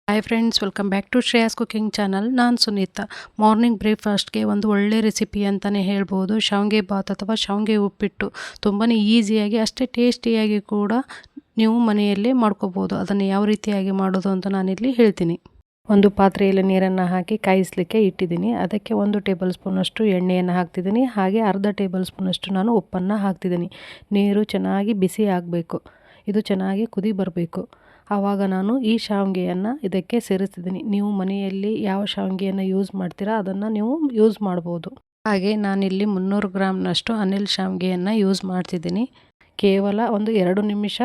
Hi friends, welcome back to Shreya's cooking channel. ನಾನು Sunita. Morning ಬ್ರೇಕ್ಫಾಸ್ಟ್ಗೆ ಒಂದು ಒಳ್ಳೆ ರೆಸಿಪಿ ಅಂತಲೇ ಹೇಳ್ಬೋದು. ಶಾವಿಗೆ ಬಾತ್ ಅಥವಾ ಶಾವಿಗೆ ಉಪ್ಪಿಟ್ಟು ತುಂಬಾ ಈಸಿಯಾಗಿ ಅಷ್ಟೇ ಟೇಸ್ಟಿಯಾಗಿ ಕೂಡ ನೀವು ಮನೆಯಲ್ಲೇ ಮಾಡ್ಕೋಬೋದು. ಅದನ್ನು ಯಾವ ರೀತಿಯಾಗಿ ಮಾಡೋದು ಅಂತ ನಾನಿಲ್ಲಿ ಹೇಳ್ತೀನಿ. ಒಂದು ಪಾತ್ರೆಯಲ್ಲಿ ನೀರನ್ನು ಹಾಕಿ ಕಾಯಿಸಲಿಕ್ಕೆ ಇಟ್ಟಿದ್ದೀನಿ. ಅದಕ್ಕೆ 1 ಟೇಬಲ್ ಸ್ಪೂನಷ್ಟು ಎಣ್ಣೆಯನ್ನು ಹಾಕ್ತಿದ್ದೀನಿ. ಹಾಗೆ ಅರ್ಧ ಟೇಬಲ್ ಸ್ಪೂನಷ್ಟು ನಾನು ಉಪ್ಪನ್ನು ಹಾಕ್ತಿದ್ದೀನಿ. ನೀರು ಚೆನ್ನಾಗಿ ಬಿಸಿ ಆಗಬೇಕು. ಇದು ಚೆನ್ನಾಗಿ ಕುದಿ ಬರಬೇಕು. ಆವಾಗ ನಾನು ಈ ಶಾವಿಗೆಯನ್ನು ಇದಕ್ಕೆ ಸೇರಿಸ್ತಿದ್ದೀನಿ. ನೀವು ಮನೆಯಲ್ಲಿ ಯಾವ ಶಾವಿಗೆಯನ್ನು ಯೂಸ್ ಮಾಡ್ತೀರಾ ಅದನ್ನು ನೀವು ಯೂಸ್ ಮಾಡ್ಬೋದು. ಹಾಗೆ ನಾನಿಲ್ಲಿ 300 ಗ್ರಾಮ್ನಷ್ಟು ಅನಿಲ್ ಶಾವಿಗೆಯನ್ನು ಯೂಸ್ ಮಾಡ್ತಿದ್ದೀನಿ. ಕೇವಲ ಒಂದು 2 ನಿಮಿಷ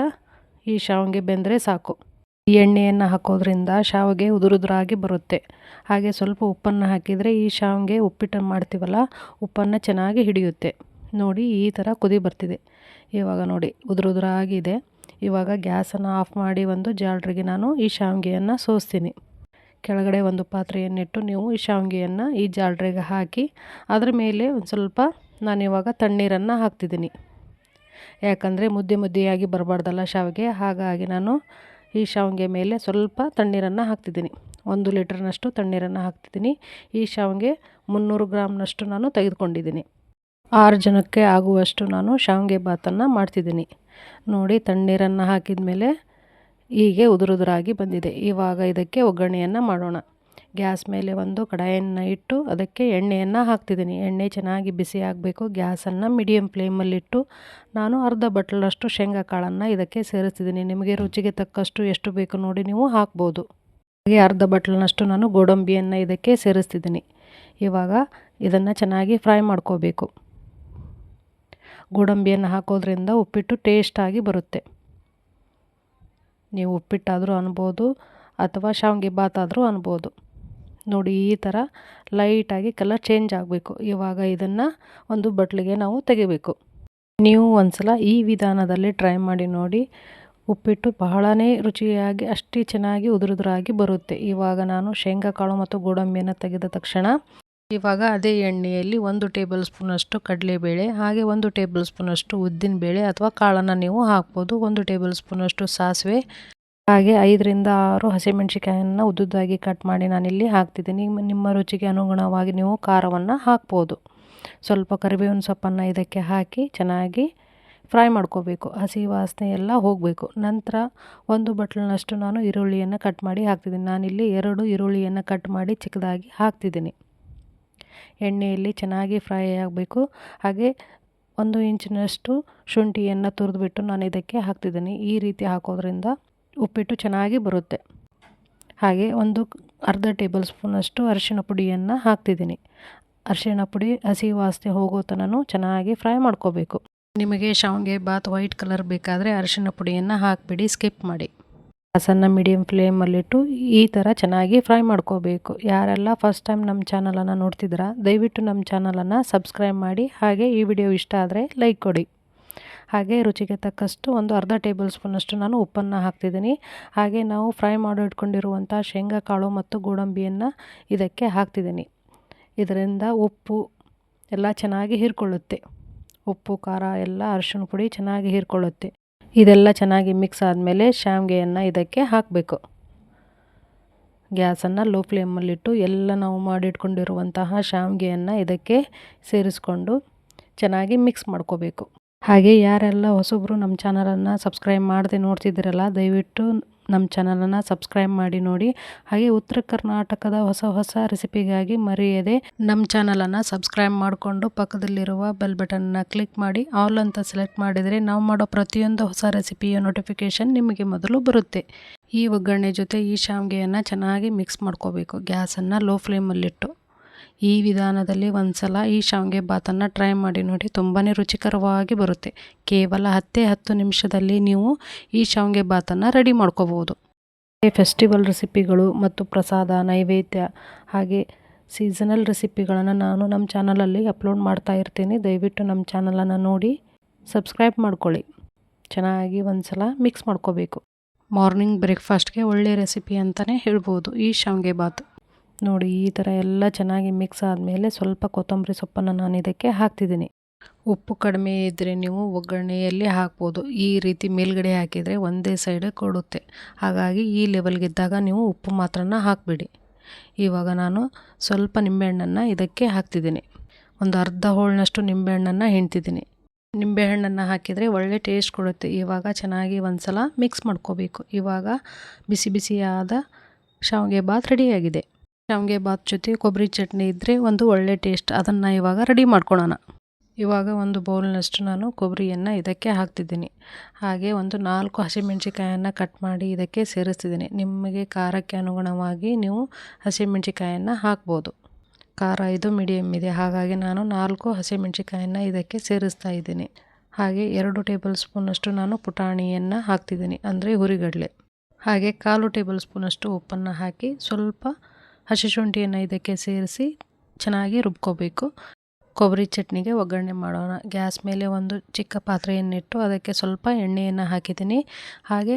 ಈ ಶಾವಿಗೆ ಬೆಂದರೆ ಸಾಕು. ಈ ಎಣ್ಣೆಯನ್ನು ಹಾಕೋದ್ರಿಂದ ಶಾವಿಗೆ ಉದುರುದುರಾಗಿ ಬರುತ್ತೆ. ಹಾಗೆ ಸ್ವಲ್ಪ ಉಪ್ಪನ್ನು ಹಾಕಿದರೆ ಈ ಶಾವಿಗೆ ಉಪ್ಪಿಟ್ಟು ಮಾಡ್ತೀವಲ್ಲ, ಉಪ್ಪನ್ನು ಚೆನ್ನಾಗಿ ಹಿಡಿಯುತ್ತೆ. ನೋಡಿ, ಈ ಥರ ಕುದಿ ಬರ್ತಿದೆ. ಇವಾಗ ನೋಡಿ ಉದುರುದುರಾಗಿದೆ. ಇವಾಗ ಗ್ಯಾಸನ್ನು ಆಫ್ ಮಾಡಿ ಒಂದು ಜಾಲರಿಗೆ ನಾನು ಈ ಶಾವಿಗೆಯನ್ನು ಸೋಸ್ತೀನಿ. ಕೆಳಗಡೆ ಒಂದು ಪಾತ್ರೆಯನ್ನಿಟ್ಟು ನೀವು ಈ ಶಾವಿಗೆಯನ್ನು ಈ ಜಾಲರಿಗೆ ಹಾಕಿ ಅದರ ಮೇಲೆ ಒಂದು ಸ್ವಲ್ಪ ನಾನಿವಾಗ ತಣ್ಣೀರನ್ನು ಹಾಕ್ತಿದ್ದೀನಿ. ಯಾಕಂದರೆ ಮುದ್ದೆಯಾಗಿ ಬರಬಾರ್ದಲ್ಲ ಶಾವಿಗೆ, ಹಾಗಾಗಿ ನಾನು ಈ ಶಾವಿಗೆ ಮೇಲೆ ಸ್ವಲ್ಪ ತಣ್ಣೀರನ್ನು ಹಾಕ್ತಿದ್ದೀನಿ. 1 ಲೀಟರ್ನಷ್ಟು ತಣ್ಣೀರನ್ನು ಹಾಕ್ತಿದ್ದೀನಿ. ಈ ಶಾವಿಗೆ 300 ಗ್ರಾಮ್ನಷ್ಟು ನಾನು ತೆಗೆದುಕೊಂಡಿದ್ದೀನಿ. 6 ಜನಕ್ಕೆ ಆಗುವಷ್ಟು ನಾನು ಶಾವಿಗೆ ಬಾತನ್ನು ಮಾಡ್ತಿದ್ದೀನಿ. ನೋಡಿ, ತಣ್ಣೀರನ್ನು ಹಾಕಿದ ಮೇಲೆ ಹೀಗೆ ಉದುರುದುರಾಗಿ ಬಂದಿದೆ. ಇವಾಗ ಇದಕ್ಕೆ ಒಗ್ಗರಣೆಯನ್ನು ಮಾಡೋಣ. ಗ್ಯಾಸ್ ಮೇಲೆ ಒಂದು ಕಡಾಯಿಯನ್ನು ಇಟ್ಟು ಅದಕ್ಕೆ ಎಣ್ಣೆಯನ್ನು ಹಾಕ್ತಿದ್ದೀನಿ. ಎಣ್ಣೆ ಚೆನ್ನಾಗಿ ಬಿಸಿ ಆಗಬೇಕು. ಗ್ಯಾಸನ್ನು ಮೀಡಿಯಮ್ ಫ್ಲೇಮಲ್ಲಿಟ್ಟು ನಾನು ಅರ್ಧ ಬಟ್ಲಷ್ಟು ಶೇಂಗಾ ಕಾಳನ್ನು ಇದಕ್ಕೆ ಸೇರಿಸ್ತಿದ್ದೀನಿ. ನಿಮಗೆ ರುಚಿಗೆ ತಕ್ಕಷ್ಟು ಎಷ್ಟು ಬೇಕು ನೋಡಿ ನೀವು ಹಾಕ್ಬೋದು. ಹಾಗೆ ಅರ್ಧ ಬಟ್ಲನಷ್ಟು ನಾನು ಗೋಡಂಬಿಯನ್ನು ಇದಕ್ಕೆ ಸೇರಿಸ್ತಿದ್ದೀನಿ. ಇವಾಗ ಇದನ್ನು ಚೆನ್ನಾಗಿ ಫ್ರೈ ಮಾಡ್ಕೋಬೇಕು. ಗೋಡಂಬಿಯನ್ನು ಹಾಕೋದ್ರಿಂದ ಉಪ್ಪಿಟ್ಟು ಟೇಸ್ಟಾಗಿ ಬರುತ್ತೆ. ನೀವು ಉಪ್ಪಿಟ್ಟಾದರೂ ಅನ್ಬೋದು ಅಥವಾ ಶಾವಿಗೆ ಬಾತ್ ಆದರೂ ಅನ್ಬೋದು. ನೋಡಿ, ಈ ಥರ ಲೈಟಾಗಿ ಕಲರ್ ಚೇಂಜ್ ಆಗಬೇಕು. ಇವಾಗ ಇದನ್ನು ಒಂದು ಬಟ್ಲಿಗೆ ನಾವು ತೆಗಿಬೇಕು. ನೀವು ಒಂದ್ಸಲ ಈ ವಿಧಾನದಲ್ಲಿ ಟ್ರೈ ಮಾಡಿ ನೋಡಿ. ಉಪ್ಪಿಟ್ಟು ಬಹಳನೇ ರುಚಿಯಾಗಿ ಅಷ್ಟೇ ಚೆನ್ನಾಗಿ ಉದುರುದುರಾಗಿ ಬರುತ್ತೆ. ಇವಾಗ ನಾನು ಶೇಂಗಾ ಕಾಳು ಮತ್ತು ಗೋಡಂಬಿಯನ್ನು ತೆಗೆದ ತಕ್ಷಣ ಇವಾಗ ಅದೇ ಎಣ್ಣೆಯಲ್ಲಿ 1 ಟೇಬಲ್ ಸ್ಪೂನಷ್ಟು ಕಡಲೆಬೇಳೆ, ಹಾಗೆ 1 ಟೇಬಲ್ ಸ್ಪೂನಷ್ಟು ಉದ್ದಿನಬೇಳೆ ಅಥವಾ ಕಾಳನ್ನು ನೀವು ಹಾಕ್ಬೋದು. 1 ಟೇಬಲ್ ಸ್ಪೂನಷ್ಟು ಸಾಸಿವೆ, ಹಾಗೆ 5 ರಿಂದ 6 ಹಸಿಮೆಣಸಿಕಾಯನ್ನು ಉದ್ದುದ್ದಾಗಿ ಕಟ್ ಮಾಡಿ ನಾನಿಲ್ಲಿ ಹಾಕ್ತಿದ್ದೀನಿ. ನಿಮ್ಮ ರುಚಿಗೆ ಅನುಗುಣವಾಗಿ ನೀವು ಖಾರವನ್ನು ಹಾಕ್ಬೋದು. ಸ್ವಲ್ಪ ಕರಿಬೇವಿನ ಸೊಪ್ಪನ್ನು ಇದಕ್ಕೆ ಹಾಕಿ ಚೆನ್ನಾಗಿ ಫ್ರೈ ಮಾಡ್ಕೋಬೇಕು. ಹಸಿ ವಾಸನೆ ಎಲ್ಲ ಹೋಗಬೇಕು. ನಂತರ 1 ಬಟ್ಲಿನಷ್ಟು ನಾನು ಈರುಳ್ಳಿಯನ್ನು ಕಟ್ ಮಾಡಿ ಹಾಕ್ತಿದ್ದೀನಿ. ನಾನಿಲ್ಲಿ 2 ಈರುಳ್ಳಿಯನ್ನು ಕಟ್ ಮಾಡಿ ಚಿಕ್ಕದಾಗಿ ಹಾಕ್ತಿದ್ದೀನಿ. ಎಣ್ಣೆಯಲ್ಲಿ ಚೆನ್ನಾಗಿ ಫ್ರೈ ಆಗಬೇಕು. ಹಾಗೆ 1 ಇಂಚಿನಷ್ಟು ಶುಂಠಿಯನ್ನು ತುರಿದ್ಬಿಟ್ಟು ನಾನು ಇದಕ್ಕೆ ಹಾಕ್ತಿದ್ದೀನಿ. ಈ ರೀತಿ ಹಾಕೋದ್ರಿಂದ ಉಪ್ಪಿಟ್ಟು ಚೆನ್ನಾಗಿ ಬರುತ್ತೆ. ಹಾಗೆ ಅರ್ಧ ಟೇಬಲ್ ಸ್ಪೂನಷ್ಟು ಅರಿಶಿಣ ಪುಡಿಯನ್ನು ಹಾಕ್ತಿದ್ದೀನಿ. ಅರಿಶಿಣ ಪುಡಿ ಹಸಿ ವಾಸನೆ ಹೋಗೋ ತನಕ ಚೆನ್ನಾಗಿ ಫ್ರೈ ಮಾಡ್ಕೋಬೇಕು. ನಿಮಗೆ ಶಾವಿಗೆ ಬಾತ್ ವೈಟ್ ಕಲರ್ ಬೇಕಾದರೆ ಅರಿಶಿಣ ಪುಡಿಯನ್ನು ಹಾಕಿಬಿಡಿ, ಸ್ಕಿಪ್ ಮಾಡಿ. ಗ್ಯಾಸನ್ನು ಮೀಡಿಯಮ್ ಫ್ಲೇಮಲ್ಲಿಟ್ಟು ಈ ಥರ ಚೆನ್ನಾಗಿ ಫ್ರೈ ಮಾಡ್ಕೋಬೇಕು. ಯಾರೆಲ್ಲ ಫಸ್ಟ್ ಟೈಮ್ ನಮ್ಮ ಚಾನಲನ್ನು ನೋಡ್ತಿದ್ದೀರಾ, ದಯವಿಟ್ಟು ನಮ್ಮ ಚಾನಲನ್ನು ಸಬ್ಸ್ಕ್ರೈಬ್ ಮಾಡಿ. ಹಾಗೆ ಈ ವಿಡಿಯೋ ಇಷ್ಟ ಆದರೆ ಲೈಕ್ ಕೊಡಿ. ಹಾಗೆ ರುಚಿಗೆ ತಕ್ಕಷ್ಟು ಒಂದು ಅರ್ಧ ಟೇಬಲ್ ಸ್ಪೂನಷ್ಟು ನಾನು ಉಪ್ಪನ್ನು ಹಾಕ್ತಿದ್ದೀನಿ. ಹಾಗೆ ನಾವು ಫ್ರೈ ಮಾಡಿ ಇಟ್ಕೊಂಡಿರುವಂಥ ಶೇಂಗಾ ಕಾಳು ಮತ್ತು ಗೋಡಂಬಿಯನ್ನು ಇದಕ್ಕೆ ಹಾಕ್ತಿದ್ದೀನಿ. ಇದರಿಂದ ಉಪ್ಪು ಎಲ್ಲ ಚೆನ್ನಾಗಿ ಹೀರ್ಕೊಳ್ಳುತ್ತೆ. ಉಪ್ಪು, ಖಾರ ಎಲ್ಲ ಅರಿಶಿಣ ಪುಡಿ ಚೆನ್ನಾಗಿ ಹೀರ್ಕೊಳ್ಳುತ್ತೆ. ಇದೆಲ್ಲ ಚೆನ್ನಾಗಿ ಮಿಕ್ಸ್ ಆದಮೇಲೆ ಶಾವಿಗೆಯನ್ನು ಇದಕ್ಕೆ ಹಾಕಬೇಕು. ಗ್ಯಾಸನ್ನು ಲೋ ಫ್ಲೇಮಲ್ಲಿಟ್ಟು ಎಲ್ಲ ನಾವು ಮಾಡಿಟ್ಕೊಂಡಿರುವಂತಹ ಶಾವಿಗೆಯನ್ನು ಇದಕ್ಕೆ ಸೇರಿಸ್ಕೊಂಡು ಚೆನ್ನಾಗಿ ಮಿಕ್ಸ್ ಮಾಡ್ಕೋಬೇಕು. ಹಾಗೆ ಯಾರೆಲ್ಲ ಹೊಸಬ್ರು ನಮ್ಮ ಚಾನಲನ್ನು ಸಬ್ಸ್ಕ್ರೈಬ್ ಮಾಡದೆ ನೋಡ್ತಿದ್ದೀರಲ್ಲ, ದಯವಿಟ್ಟು ನಮ್ಮ ಚಾನಲನ್ನು ಸಬ್ಸ್ಕ್ರೈಬ್ ಮಾಡಿ ನೋಡಿ. ಹಾಗೆ ಉತ್ತರ ಕರ್ನಾಟಕದ ಹೊಸ ರೆಸಿಪಿಗಾಗಿ ಮರೆಯದೆ ನಮ್ಮ ಚಾನಲನ್ನು ಸಬ್ಸ್ಕ್ರೈಬ್ ಮಾಡಿಕೊಂಡು ಪಕ್ಕದಲ್ಲಿರುವ ಬೆಲ್ ಬಟನ್ನ ಕ್ಲಿಕ್ ಮಾಡಿ ಆಲ್ ಅಂತ ಸೆಲೆಕ್ಟ್ ಮಾಡಿದರೆ ನಾವು ಮಾಡೋ ಪ್ರತಿಯೊಂದು ಹೊಸ ರೆಸಿಪಿಯ ನೋಟಿಫಿಕೇಷನ್ ನಿಮಗೆ ಮೊದಲು ಬರುತ್ತೆ. ಈ ಒಗ್ಗರಣೆ ಜೊತೆ ಈ ಶಾವಿಗೆಯನ್ನು ಚೆನ್ನಾಗಿ ಮಿಕ್ಸ್ ಮಾಡ್ಕೋಬೇಕು. ಗ್ಯಾಸನ್ನು ಲೋ ಫ್ಲೇಮಲ್ಲಿಟ್ಟು ಈ ವಿಧಾನದಲ್ಲಿ ಒಂದ್ಸಲ ಈ ಶಾವಿಗೆ ಬಾತನ್ನು ಟ್ರೈ ಮಾಡಿ ನೋಡಿ. ತುಂಬಾ ರುಚಿಕರವಾಗಿ ಬರುತ್ತೆ. ಕೇವಲ 10 ನಿಮಿಷದಲ್ಲಿ ನೀವು ಈ ಶಾವಿಗೆ ಬಾತನ್ನು ರೆಡಿ ಮಾಡ್ಕೋಬೋದು. ಫೆಸ್ಟಿವಲ್ ರೆಸಿಪಿಗಳು ಮತ್ತು ಪ್ರಸಾದ, ನೈವೇದ್ಯ ಹಾಗೆ ಸೀಸನಲ್ ರೆಸಿಪಿಗಳನ್ನು ನಾನು ನಮ್ಮ ಚಾನಲಲ್ಲಿ ಅಪ್ಲೋಡ್ ಮಾಡ್ತಾ ಇರ್ತೀನಿ. ದಯವಿಟ್ಟು ನಮ್ಮ ಚಾನಲನ್ನು ನೋಡಿ ಸಬ್ಸ್ಕ್ರೈಬ್ ಮಾಡ್ಕೊಳ್ಳಿ. ಚೆನ್ನಾಗಿ ಒಂದ್ಸಲ ಮಿಕ್ಸ್ ಮಾಡ್ಕೋಬೇಕು. ಮಾರ್ನಿಂಗ್ ಬ್ರೇಕ್ಫಾಸ್ಟ್ಗೆ ಒಳ್ಳೆ ರೆಸಿಪಿ ಅಂತಲೇ ಹೇಳ್ಬೋದು ಈ ಶಾವಿಗೆ ಬಾತ್. ನೋಡಿ, ಈ ಥರ ಎಲ್ಲ ಚೆನ್ನಾಗಿ ಮಿಕ್ಸ್ ಆದಮೇಲೆ ಸ್ವಲ್ಪ ಕೊತ್ತಂಬರಿ ಸೊಪ್ಪನ್ನು ನಾನು ಇದಕ್ಕೆ ಹಾಕ್ತಿದ್ದೀನಿ. ಉಪ್ಪು ಕಡಿಮೆ ಇದ್ದರೆ ನೀವು ಒಗ್ಗರಣೆಯಲ್ಲಿ ಹಾಕ್ಬೋದು. ಈ ರೀತಿ ಮೇಲ್ಗಡೆ ಹಾಕಿದರೆ ಒಂದೇ ಸೈಡ್ ಕೊಡುತ್ತೆ. ಹಾಗಾಗಿ ಈ ಲೆವೆಲ್ಗಿದ್ದಾಗ ನೀವು ಉಪ್ಪು ಮಾತ್ರನ ಹಾಕಿಬಿಡಿ. ಇವಾಗ ನಾನು ಸ್ವಲ್ಪ ನಿಂಬೆಹಣ್ಣನ್ನು ಇದಕ್ಕೆ ಹಾಕ್ತಿದ್ದೀನಿ. ಒಂದು ಅರ್ಧ ಹೋಳಿನಷ್ಟು ನಿಂಬೆಹಣ್ಣನ್ನು ಹಿಂಡ್ತಿದ್ದೀನಿ. ನಿಂಬೆಹಣ್ಣನ್ನು ಹಾಕಿದರೆ ಒಳ್ಳೆ ಟೇಸ್ಟ್ ಕೊಡುತ್ತೆ. ಇವಾಗ ಚೆನ್ನಾಗಿ ಒಂದು ಸಲ ಮಿಕ್ಸ್ ಮಾಡ್ಕೋಬೇಕು. ಇವಾಗ ಬಿಸಿ ಬಿಸಿಯಾದ ಶಾವಿಗೆ ಬಾತ್ ರೆಡಿಯಾಗಿದೆ. ಶಾವಿಗೆ ಬಾತ್ ಜೊತೆ ಕೊಬ್ಬರಿ ಚಟ್ನಿ ಇದ್ದರೆ ಒಂದು ಒಳ್ಳೆ ಟೇಸ್ಟ್. ಅದನ್ನು ಇವಾಗ ರೆಡಿ ಮಾಡ್ಕೊಳ್ಳೋಣ. ಇವಾಗ ಒಂದು ಬೌಲ್ನಷ್ಟು ನಾನು ಕೊಬ್ಬರಿಯನ್ನು ಇದಕ್ಕೆ ಹಾಕ್ತಿದ್ದೀನಿ. ಹಾಗೆ ಒಂದು 4 ಹಸಿಮೆಣಸಿಕಾಯನ್ನು ಕಟ್ ಮಾಡಿ ಇದಕ್ಕೆ ಸೇರಿಸ್ತಿದ್ದೀನಿ. ನಿಮಗೆ ಖಾರಕ್ಕೆ ಅನುಗುಣವಾಗಿ ನೀವು ಹಸಿಮೆಣಸಿಕಾಯನ್ನು ಹಾಕ್ಬೋದು. ಖಾರ ಇದು ಮೀಡಿಯಮ್ ಇದೆ, ಹಾಗಾಗಿ ನಾನು 4 ಹಸಿಮೆಣಸಿಕಾಯನ್ನು ಇದಕ್ಕೆ ಸೇರಿಸ್ತಾ ಇದ್ದೀನಿ. ಹಾಗೆ 2 ಟೇಬಲ್ ಸ್ಪೂನಷ್ಟು ನಾನು ಪುಟಾಣಿಯನ್ನು ಹಾಕ್ತಿದ್ದೀನಿ, ಅಂದರೆ ಹುರಿಗಡಲೆ. ಹಾಗೆ 1/4 ಟೇಬಲ್ ಸ್ಪೂನಷ್ಟು ಉಪ್ಪನ್ನು ಹಾಕಿ ಸ್ವಲ್ಪ ಹಸಿ ಶುಂಠಿಯನ್ನು ಇದಕ್ಕೆ ಸೇರಿಸಿ ಚೆನ್ನಾಗಿ ರುಬ್ಕೋಬೇಕು. ಕೊಬ್ಬರಿ ಚಟ್ನಿಗೆ ಒಗ್ಗರಣೆ ಮಾಡೋಣ. ಗ್ಯಾಸ್ ಮೇಲೆ ಒಂದು ಚಿಕ್ಕ ಪಾತ್ರೆಯನ್ನಿಟ್ಟು ಅದಕ್ಕೆ ಸ್ವಲ್ಪ ಎಣ್ಣೆಯನ್ನು ಹಾಕಿದ್ದೀನಿ. ಹಾಗೆ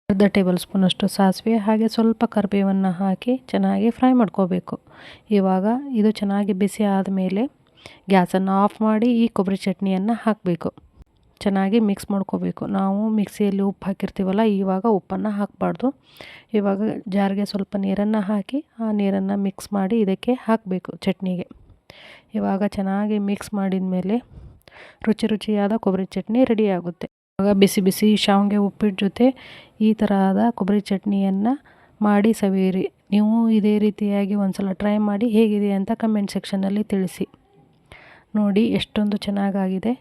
ಅರ್ಧ ಟೇಬಲ್ ಸ್ಪೂನಷ್ಟು ಸಾಸಿವೆ ಹಾಗೆ ಸ್ವಲ್ಪ ಕರಿಬೇವನ್ನು ಹಾಕಿ ಚೆನ್ನಾಗಿ ಫ್ರೈ ಮಾಡ್ಕೋಬೇಕು. ಇವಾಗ ಇದು ಚೆನ್ನಾಗಿ ಬಿಸಿ ಆದಮೇಲೆ ಗ್ಯಾಸನ್ನು ಆಫ್ ಮಾಡಿ ಈ ಕೊಬ್ಬರಿ ಚಟ್ನಿಯನ್ನು ಹಾಕಬೇಕು. ಚೆನ್ನಾಗಿ ಮಿಕ್ಸ್ ಮಾಡ್ಕೋಬೇಕು. ನಾವು ಮಿಕ್ಸಿಯಲ್ಲಿ ಉಪ್ಪು ಹಾಕಿರ್ತೀವಲ್ಲ, ಇವಾಗ ಉಪ್ಪನ್ನು ಹಾಕಬಾರ್ದು. ಇವಾಗ ಜಾರಿಗೆ ಸ್ವಲ್ಪ ನೀರನ್ನು ಹಾಕಿ ಆ ನೀರನ್ನು ಮಿಕ್ಸ್ ಮಾಡಿ ಇದಕ್ಕೆ ಹಾಕಬೇಕು ಚಟ್ನಿಗೆ. ಇವಾಗ ಚೆನ್ನಾಗಿ ಮಿಕ್ಸ್ ಮಾಡಿದ ಮೇಲೆ ರುಚಿಯಾದ ಕೊಬ್ಬರಿ ಚಟ್ನಿ ರೆಡಿಯಾಗುತ್ತೆ. ಇವಾಗ ಬಿಸಿ ಬಿಸಿ ಶಾವಿಗೆ ಉಪ್ಪಿಟ್ಟು ಜೊತೆ ಈ ತರಹದ ಕೊಬ್ಬರಿ ಚಟ್ನಿಯನ್ನು ಮಾಡಿ ಸವಿಯಿರಿ. ನೀವು ಇದೇ ರೀತಿಯಾಗಿ ಒಂದು ಸಲ ಟ್ರೈ ಮಾಡಿ ಹೇಗಿದೆ ಅಂತ ಕಮೆಂಟ್ ಸೆಕ್ಷನ್ನಲ್ಲಿ ತಿಳಿಸಿ. ನೋಡಿ ಎಷ್ಟೊಂದು ಚೆನ್ನಾಗಾಗಿದೆ.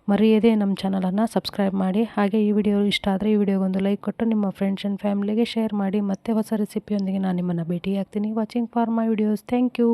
ಮರೆಯದೇ ನಮ್ಮ ಚಾನಲನ್ನು ಸಬ್ಸ್ಕ್ರೈಬ್ ಮಾಡಿ. ಹಾಗೆ ಈ ವಿಡಿಯೋ ಇಷ್ಟ ಆದರೆ ಈ ವಿಡಿಯೋಗೊಂದು ಲೈಕ್ ಕೊಟ್ಟು ನಿಮ್ಮ ಫ್ರೆಂಡ್ಸ್ ಆ್ಯಂಡ್ ಫ್ಯಾಮಿಲಿಗೆ ಶೇರ್ ಮಾಡಿ. ಮತ್ತೆ ಹೊಸ ರೆಸಿಪಿಯೊಂದಿಗೆ ನಾನು ನಿಮ್ಮನ್ನು ಭೇಟಿಯಾಗ್ತೀನಿ. Watching for my videos. Thank you.